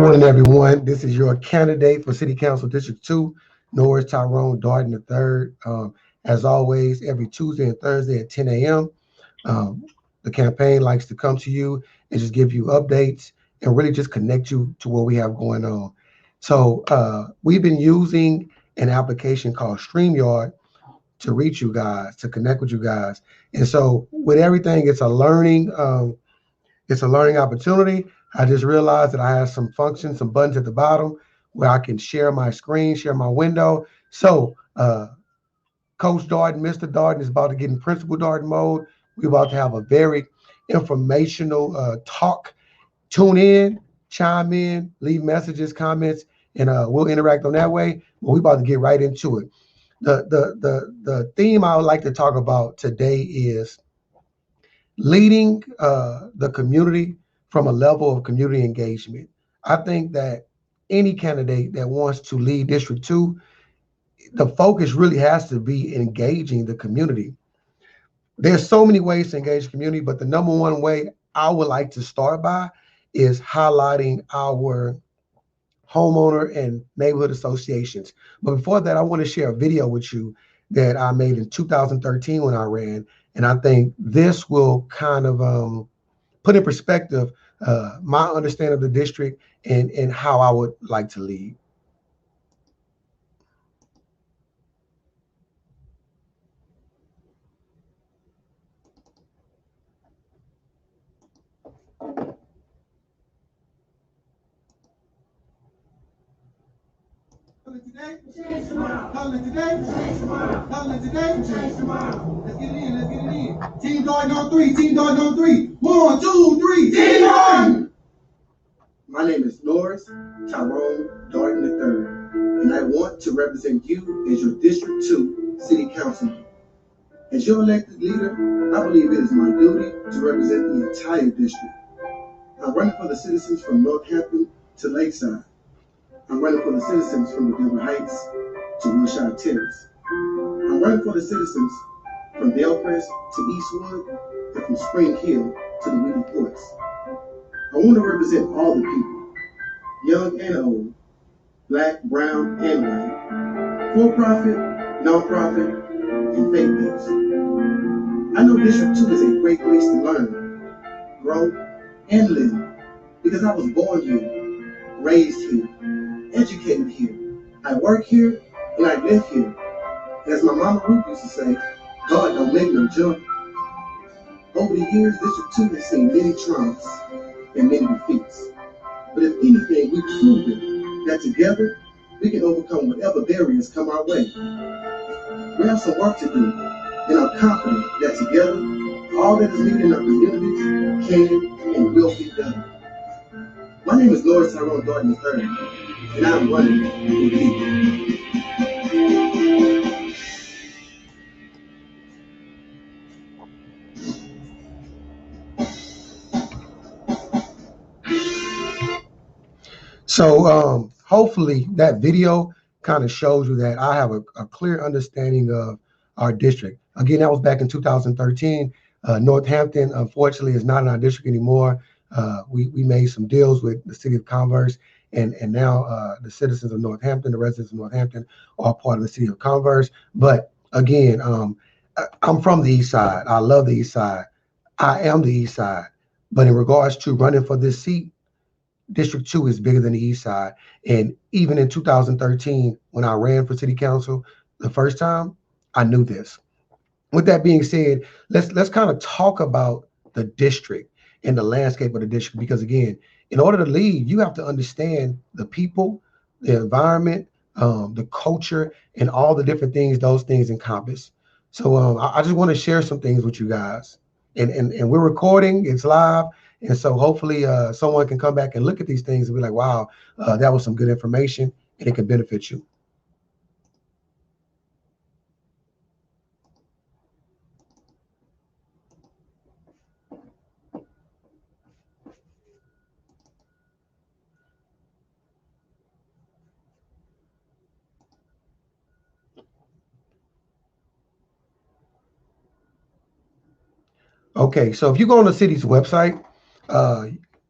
morning, everyone. This is your candidate for City Council District 2, Norris, Tyrone, Darden III. As always, every Tuesday and Thursday at 10 a.m. The campaign likes to come to you and just give you updates and really just connect you to what we have going on. So we've been using an application called StreamYard to reach you guys, to connect with you guys. And so with everything, it's a learning opportunity. I just realized that I have some functions, some buttons at the bottom where I can share my screen, share my window. So Coach Darden, Mr. Darden is about to get in Principal Darden mode. We're about to have a very informational talk. Tune in, chime in, leave messages, comments, and we'll interact on that way. But we're about to get right into it. The theme I would like to talk about today is leading the community from a level of community engagement. I think that any candidate that wants to lead District 2, the focus really has to be engaging the community. There's so many ways to engage the community, but the number one way I would like to start by is highlighting our homeowner and neighborhood associations. But before that, I want to share a video with you that I made in 2013 when I ran. And I think this will kind of put in perspective my understanding of the district and how I would like to lead. Today, change tomorrow. Calling today, change tomorrow. Calling today, change tomorrow. Let's get it in. Let's get it in. Team Darden on three. Team Darden on three. 1, 2, 3. Team Darden. My name is Norris, Tyrone, Darden III, and I want to represent you as your District 2 City Councilman. As your elected leader, I believe it is my duty to represent the entire district. I'm running for the citizens from Northampton to Lakeside. I'm running for the citizens from the Denver Heights to Wilshire Terrace. I'm running for the citizens from Belcrest to Eastwood and from Spring Hill to the Wheaton Ports. I want to represent all the people, young and old, black, brown, and white, for-profit, non-profit, and faith-based. I know District 2 is a great place to learn, grow, and live because I was born here, raised here, educated here. I work here and I live here. As my mama Ruth used to say, God don't make no jump. Over the years, District 2 has seen many triumphs and many defeats. But if anything, we've proven that together we can overcome whatever barriers come our way. We have some work to do, and I'm confident that together, all that is needed in our communities can and will be done. My name is Norris Tyrone Darden III, and I'm running for leader. So hopefully that video kind of shows you that I have a clear understanding of our district. Again, that was back in 2013. Northampton, unfortunately, is not in our district anymore. We made some deals with the city of Converse, and now the citizens of Northampton, the residents of Northampton, are part of the city of Converse. But again, I'm from the East Side. I love the East Side. I am the East Side. But in regards to running for this seat, District 2 is bigger than the East Side. And even in 2013, when I ran for city council the first time, I knew this. With that being said, let's kind of talk about the district and the landscape of the district, because again, in order to lead, you have to understand the people, the environment, the culture, and all the different things those things encompass. So I just want to share some things with you guys. And we're recording, it's live. And so hopefully someone can come back and look at these things and be like, wow, that was some good information and it can benefit you. Okay, so if you go on the city's website,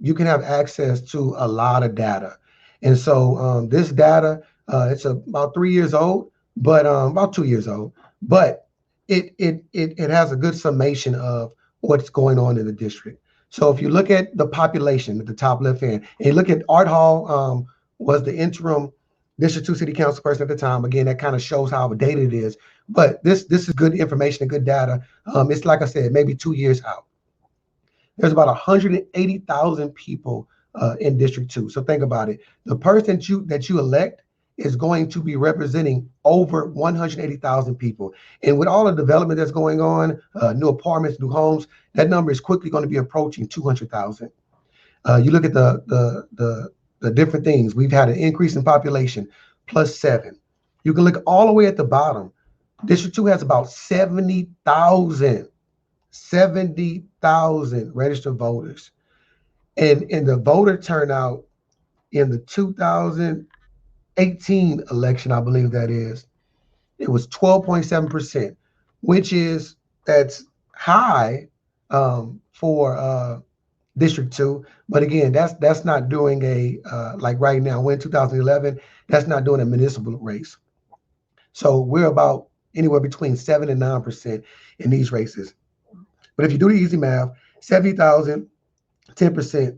you can have access to a lot of data. And so this data, it's about 3 years old, but about 2 years old, but it has a good summation of what's going on in the district. So if you look at the population at the top left hand, and you look at Art Hall, was the interim District 2 City Council person at the time. Again, that kind of shows how outdated it is. But this is good information and good data. It's like I said, maybe 2 years out. There's about 180,000 people in District 2. So think about it. The person that you elect is going to be representing over 180,000 people. And with all the development that's going on, new apartments, new homes, that number is quickly going to be approaching 200,000. You look at the different things. We've had an increase in population, +7. You can look all the way at the bottom. District 2 has about 70,000 registered voters. And in the voter turnout in the 2018 election, I believe that is, it was 12.7%, which is that's high for District 2. But again, that's not doing a like right now, we're in 2011, that's not doing a municipal race. So we're about anywhere between 7 and 9% in these races. But if you do the easy math, 70,000, 10%,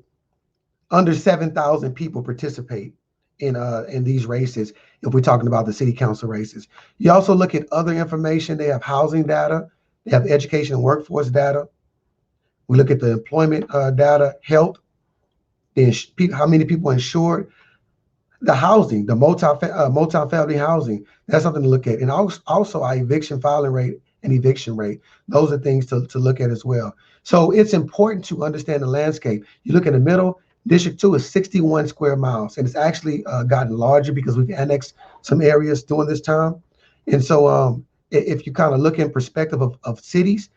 under 7,000 people participate in these races if we're talking about the city council races. You also look at other information. They have housing data, they have education and workforce data. We look at the employment data, health, how many people insured, the housing, the multi-family housing. That's something to look at. And also our eviction filing rate and eviction rate. Those are things to look at as well. So it's important to understand the landscape. You look in the middle, District 2 is 61 square miles, and it's actually gotten larger because we've annexed some areas during this time. And so if you kind of look in perspective of cities,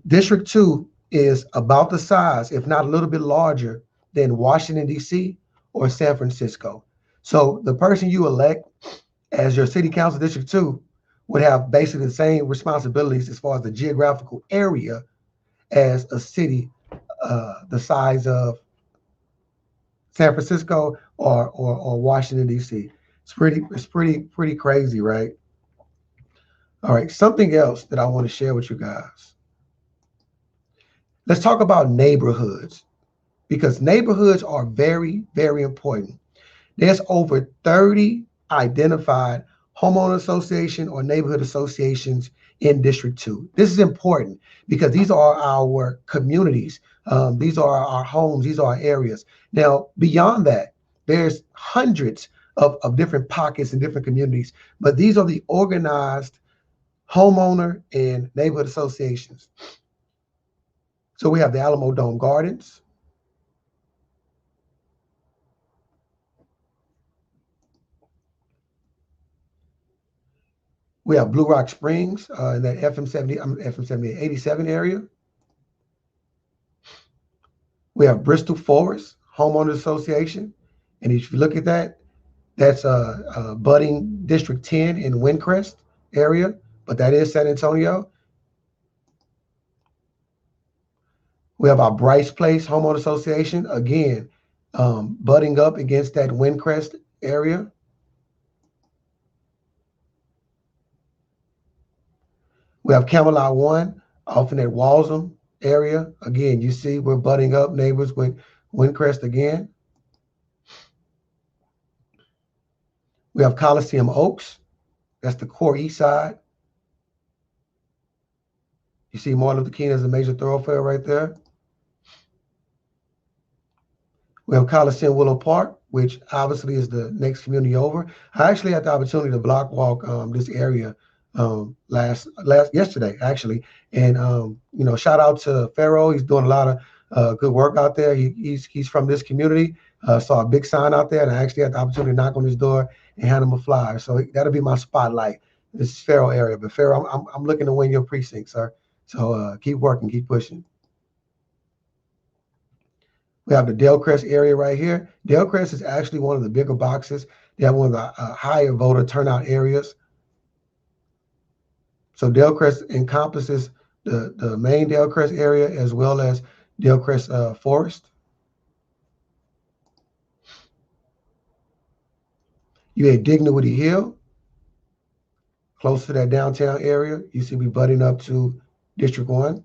District 2 is about the size, if not a little bit larger, than Washington, D.C. or San Francisco. So the person you elect as your city council District 2 would have basically the same responsibilities as far as the geographical area as a city the size of San Francisco or Washington, D.C. It's pretty crazy, right? All right, something else that I want to share with you guys. Let's talk about neighborhoods, because neighborhoods are very, very important. There's over 30 identified homeowner association or neighborhood associations in District 2. This is important because these are our communities. These are our homes. These are our areas. Now, beyond that, there's hundreds of different pockets and different communities, but these are the organized homeowner and neighborhood associations. So we have the Alamo Dome Gardens. We have Blue Rock Springs in that FM 87 area. We have Bristol Forest Homeowners Association. And if you look at that, that's budding District 10 in Windcrest area, but that is San Antonio. We have our Bryce Place Homeowner Association, again, butting up against that Windcrest area. We have Camelot 1 off in that Walsham area. Again, you see we're butting up neighbors with Windcrest again. We have Coliseum Oaks. That's the core east side. You see Martin Luther King as a major thoroughfare right there. We have Coliseum Willow Park, which obviously is the next community over. I actually had the opportunity to block walk this area yesterday actually, and shout out to Pharaoh. He's doing a lot of good work out there. He's from this community. Saw a big sign out there, and I actually had the opportunity to knock on his door and hand him a flyer. So that'll be my spotlight. This is Pharaoh area, but Pharaoh, I'm looking to win your precinct, sir. So keep working, keep pushing. We have the Delcrest area right here. Delcrest is actually one of the bigger boxes. They have one of the higher voter turnout areas. So Delcrest encompasses the main Delcrest area as well as Delcrest Forest. You had Dignity Hill, close to that downtown area. You see me butting up to District 1.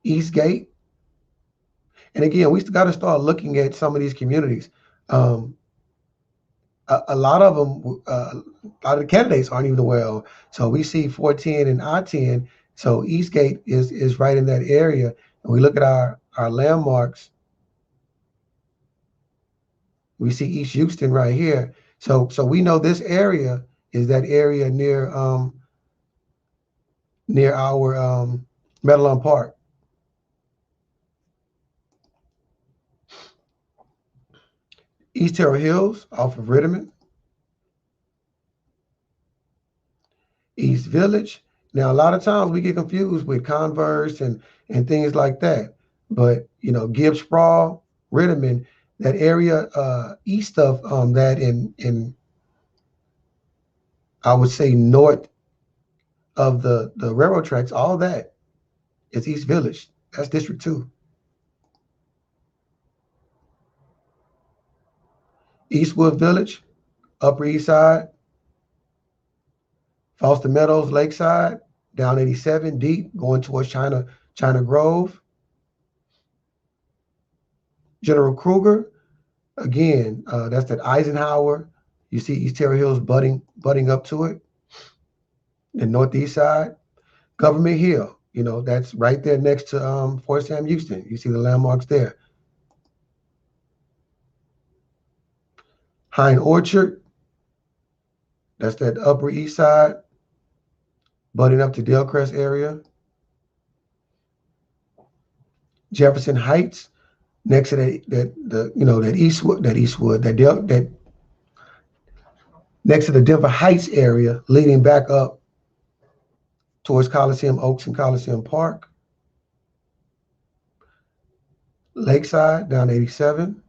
Eastgate. And again, we got to start looking at some of these communities. A lot of them, a lot of the candidates aren't even aware of. So we see 410 and I-10. So Eastgate is right in that area. And we look at our landmarks. We see East Houston right here. So we know this area is that area near our Medellin Park. East Terrell Hills off of Ritterman. East Village. Now, a lot of times we get confused with Converse and things like that. But, Gibbs Sprawl, Ritterman, that area east of that in I would say north of the railroad tracks, all that is East Village. That's District 2. Eastwood Village, Upper East Side, Foster Meadows, Lakeside, down 87, deep, going towards China Grove. General Kruger, again, that's that Eisenhower. You see East Terrell Hills budding up to it. The northeast side. Government Hill, that's right there next to Fort Sam Houston. You see the landmarks there. Hine Orchard, that's that Upper East Side, budding up to Dellcrest area. Jefferson Heights, next to that Eastwood, that next to the Denver Heights area, leading back up towards Coliseum Oaks and Coliseum Park. Lakeside, down 87.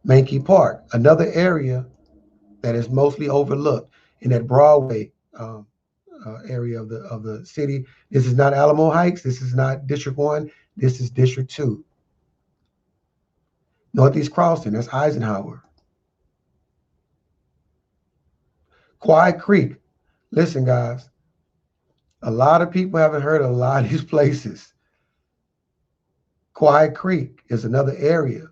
Mankey Park, another area that is mostly overlooked in that Broadway area of the city. This is not Alamo Heights. This is not District 1. This is District 2. Northeast Crossing, that's Eisenhower. Quiet Creek. Listen, guys, a lot of people haven't heard of a lot of these places. Quiet Creek is another area.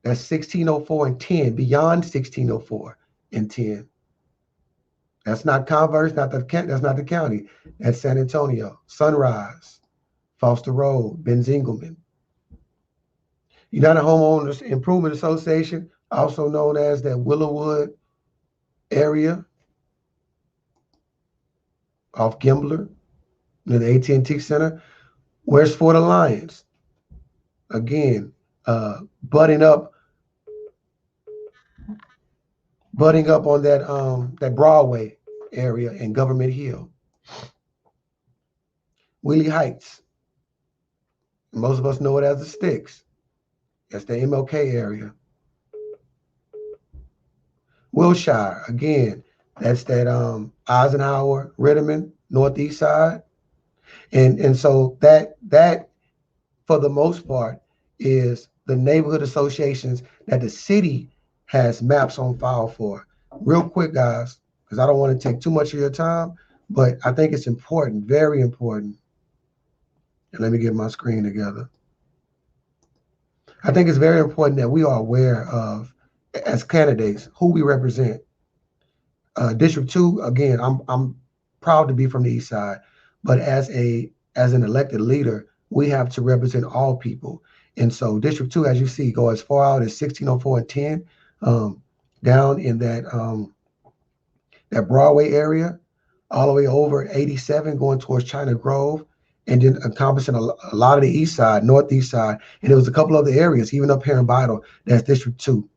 That's 1604 and 10, beyond 1604 and 10. That's not Converse, that's not the county. That's San Antonio, Sunrise, Foster Road, Benzingelman. United Homeowners Improvement Association, also known as that Willowwood area off Gimbler, near the AT&T Center. Where's Fort Alliance? Again, budding up on that Broadway area in Government Hill. Wheelie Heights, most of us know it as the Sticks. That's the MLK area. Wilshire, again, that's that Eisenhower, Ritterman, northeast side. And so that for the most part is the neighborhood associations that the city has maps on file for. Real quick, guys, because I don't want to take too much of your time, but I think it's important, very important. And let me get my screen together. I think it's very important that we are aware of, as candidates, who we represent. District 2, again, I'm proud to be from the East Side, but as an elected leader, we have to represent all people. And so District 2, as you see, go as far out as 1604 and 10, down in that Broadway area, all the way over 87, going towards China Grove, and then encompassing a lot of the east side, northeast side. And there was a couple other areas, even up here in Vital, that's District 2.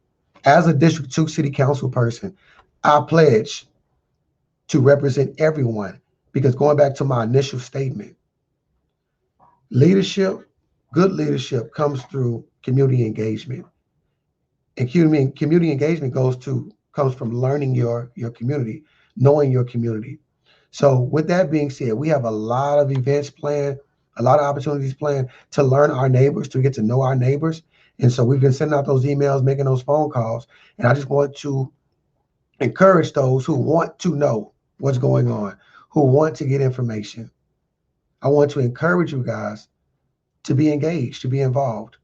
As a District 2 city council person, I pledge to represent everyone, because going back to my initial statement, good leadership comes through community engagement. And community engagement comes from learning your community, knowing your community. So with that being said, we have a lot of events planned, a lot of opportunities planned to learn our neighbors, to get to know our neighbors. And so we've been sending out those emails, making those phone calls. And I just want to encourage those who want to know what's going on, who want to get information. I want to encourage you guys to be engaged, to be involved.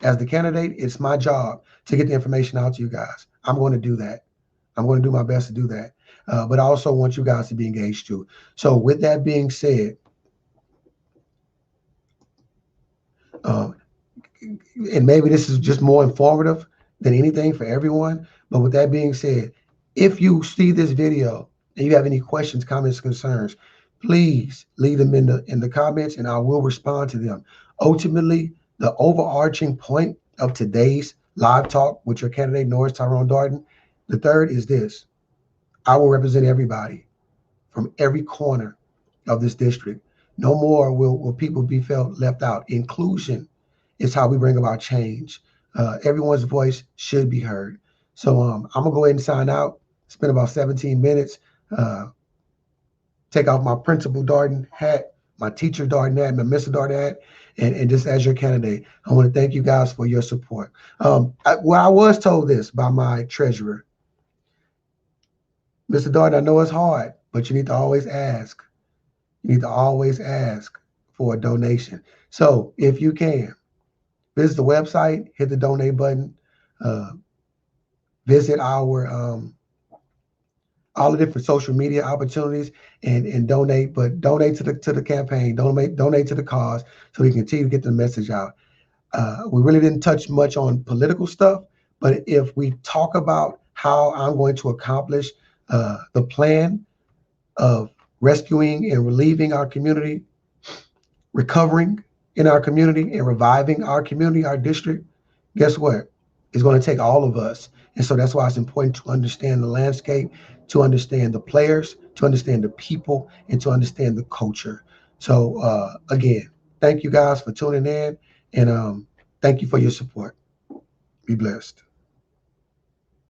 As the candidate, it's my job to get the information out to you guys. I'm going to do that. I'm going to do my best to do that. But I also want you guys to be engaged too. So with that being said, and maybe this is just more informative than anything for everyone, but with that being said, if you see this video and you have any questions, comments, concerns, please leave them in the comments and I will respond to them. Ultimately, the overarching point of today's live talk with your candidate, Norris, Tyrone, Darden, the third is this: I will represent everybody from every corner of this district. No more will people be felt left out. Inclusion is how we bring about change. Everyone's voice should be heard. So I'm gonna go ahead and sign out. Spend about 17 minutes. Take off my principal Darden hat, my teacher Darden hat, my Mr. Darden hat, and just as your candidate, I want to thank you guys for your support. I was told this by my treasurer, Mr. Darden, I know it's hard, but you need to always ask. You need to always ask for a donation. So if you can, visit the website, hit the donate button, visit our all the different social media opportunities and donate, but donate to the campaign, donate to the cause so we can continue to get the message out. We really didn't touch much on political stuff, but if we talk about how I'm going to accomplish the plan of rescuing and relieving our community, recovering in our community and reviving our community, our district, guess what? It's going to take all of us. And so that's why it's important to understand the landscape, to understand the players, to understand the people, and to understand the culture. So again, thank you guys for tuning in, and thank you for your support. Be blessed.